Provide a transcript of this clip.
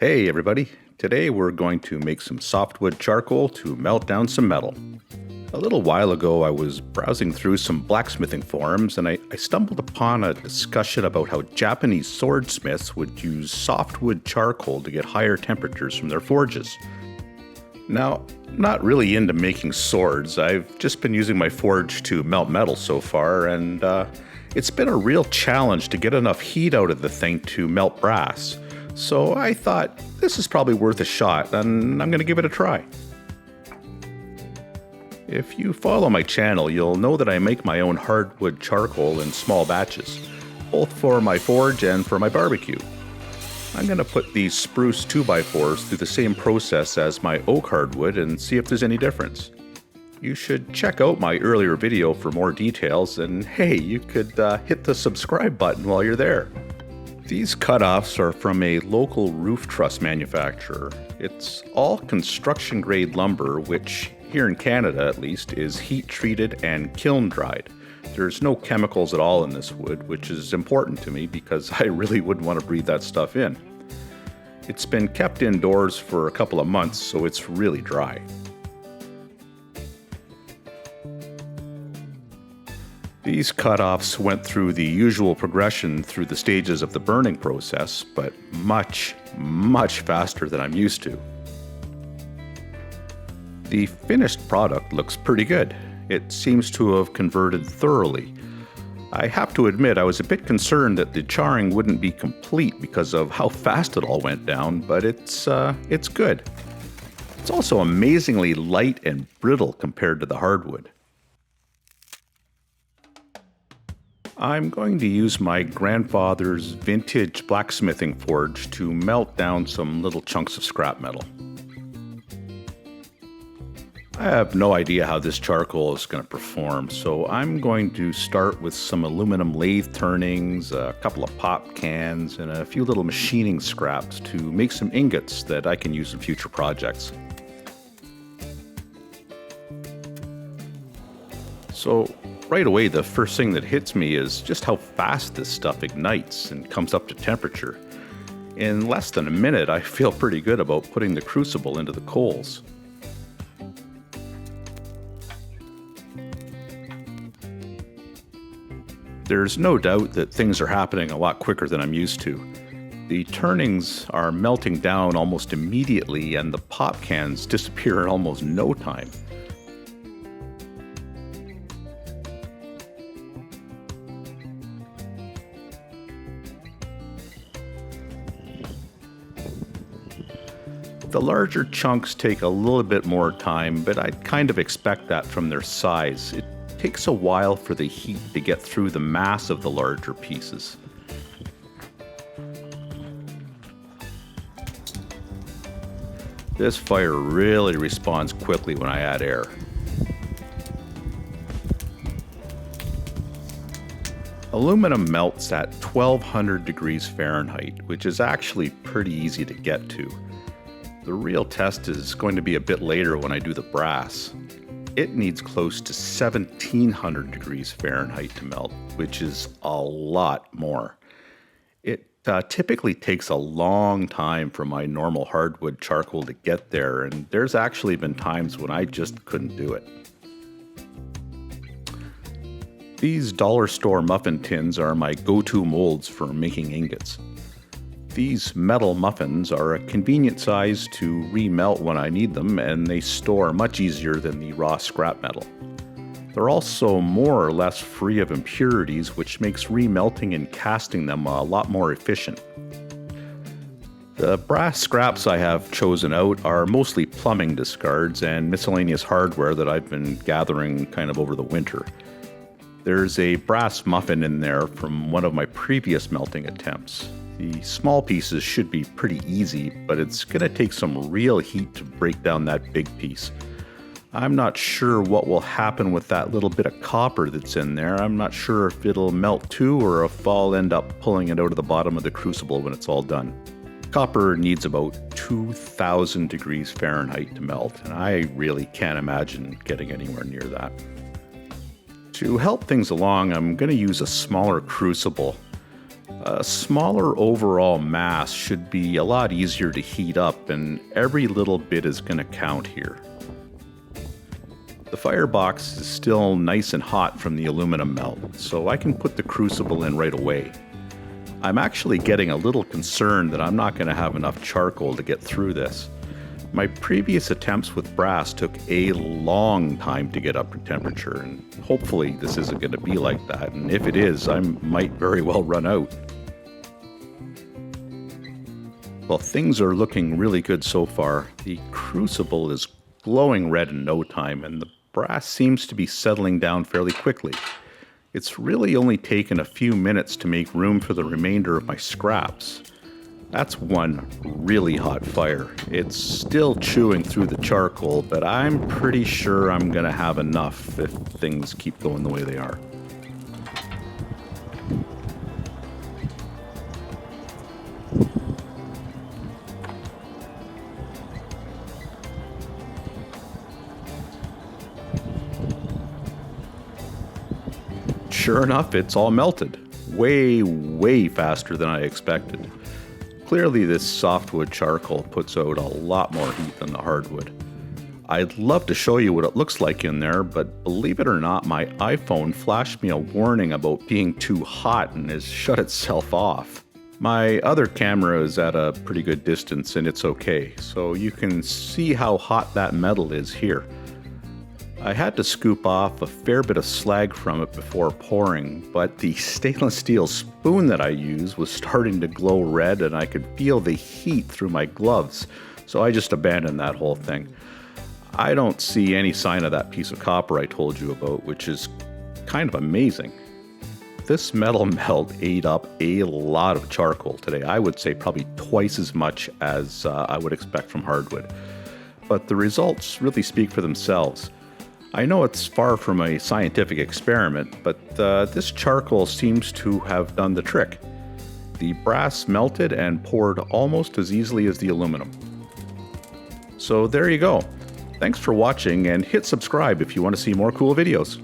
Hey everybody, today we're going to make some softwood charcoal to melt down some metal. A little while ago I was browsing through some blacksmithing forums and I stumbled upon a discussion about how Japanese swordsmiths would use softwood charcoal to get higher temperatures from their forges. Now, I'm not really into making swords. I've just been using my forge to melt metal so far, and it's been a real challenge to get enough heat out of the thing to melt brass. So I thought, this is probably worth a shot, and I'm going to give it a try. If you follow my channel, you'll know that I make my own hardwood charcoal in small batches, both for my forge and for my barbecue. I'm going to put these spruce 2x4s through the same process as my oak hardwood and see if there's any difference. You should check out my earlier video for more details, and hey, you could hit the subscribe button while you're there. These cutoffs are from a local roof truss manufacturer. It's all construction grade lumber, which here in Canada at least is heat treated and kiln dried. There's no chemicals at all in this wood, which is important to me because I really wouldn't want to breathe that stuff in. It's been kept indoors for a couple of months, so it's really dry. These cutoffs went through the usual progression through the stages of the burning process, but much faster than I'm used to. The finished product looks pretty good. It seems to have converted thoroughly. I have to admit I was a bit concerned that the charring wouldn't be complete because of how fast it all went down, but it's good. It's also amazingly light and brittle compared to the hardwood. I'm going to use my grandfather's vintage blacksmithing forge to melt down some little chunks of scrap metal. I have no idea how this charcoal is going to perform, so I'm going to start with some aluminum lathe turnings, a couple of pop cans, and a few little machining scraps to make some ingots that I can use in future projects. So right away, the first thing that hits me is just how fast this stuff ignites and comes up to temperature. In less than a minute, I feel pretty good about putting the crucible into the coals. There's no doubt that things are happening a lot quicker than I'm used to. The turnings are melting down almost immediately, and the pop cans disappear in almost no time. The larger chunks take a little bit more time, but I'd kind of expect that from their size. It takes a while for the heat to get through the mass of the larger pieces. This fire really responds quickly when I add air. Aluminum melts at 1200 degrees Fahrenheit, which is actually pretty easy to get to. The real test is going to be a bit later when I do the brass. It needs close to 1700 degrees Fahrenheit to melt, which is a lot more. It typically takes a long time for my normal hardwood charcoal to get there, and there's actually been times when I just couldn't do it. These dollar store muffin tins are my go-to molds for making ingots. These metal muffins are a convenient size to remelt when I need them, and they store much easier than the raw scrap metal. They're also more or less free of impurities, which makes remelting and casting them a lot more efficient. The brass scraps I have chosen out are mostly plumbing discards and miscellaneous hardware that I've been gathering kind of over the winter. There's a brass muffin in there from one of my previous melting attempts. The small pieces should be pretty easy, but it's going to take some real heat to break down that big piece. I'm not sure what will happen with that little bit of copper that's in there. I'm not sure if it'll melt too or if I'll end up pulling it out of the bottom of the crucible when it's all done. Copper needs about 2000 degrees Fahrenheit to melt, and I really can't imagine getting anywhere near that. To help things along, I'm going to use a smaller crucible. A smaller overall mass should be a lot easier to heat up, and every little bit is going to count here. The firebox is still nice and hot from the aluminum melt, so I can put the crucible in right away. I'm actually getting a little concerned that I'm not going to have enough charcoal to get through this. My previous attempts with brass took a long time to get up to temperature, and hopefully this isn't going to be like that, and if it is, I might very well run out. Well, things are looking really good so far. The crucible is glowing red in no time, and the brass seems to be settling down fairly quickly. It's really only taken a few minutes to make room for the remainder of my scraps. That's one really hot fire. It's still chewing through the charcoal, but I'm pretty sure I'm gonna have enough if things keep going the way they are. Sure enough, it's all melted. Way faster than I expected. Clearly this softwood charcoal puts out a lot more heat than the hardwood. I'd love to show you what it looks like in there, but believe it or not, my iPhone flashed me a warning about being too hot and has shut itself off. My other camera is at a pretty good distance and it's okay, so you can see how hot that metal is here. I had to scoop off a fair bit of slag from it before pouring, but the stainless steel spoon that I used was starting to glow red and I could feel the heat through my gloves, so I just abandoned that whole thing. I don't see any sign of that piece of copper I told you about, which is kind of amazing. This metal melt ate up a lot of charcoal today. I would say probably twice as much as I would expect from hardwood. But the results really speak for themselves. I know it's far from a scientific experiment, but this charcoal seems to have done the trick. The brass melted and poured almost as easily as the aluminum. So there you go. Thanks for watching, and hit subscribe if you want to see more cool videos.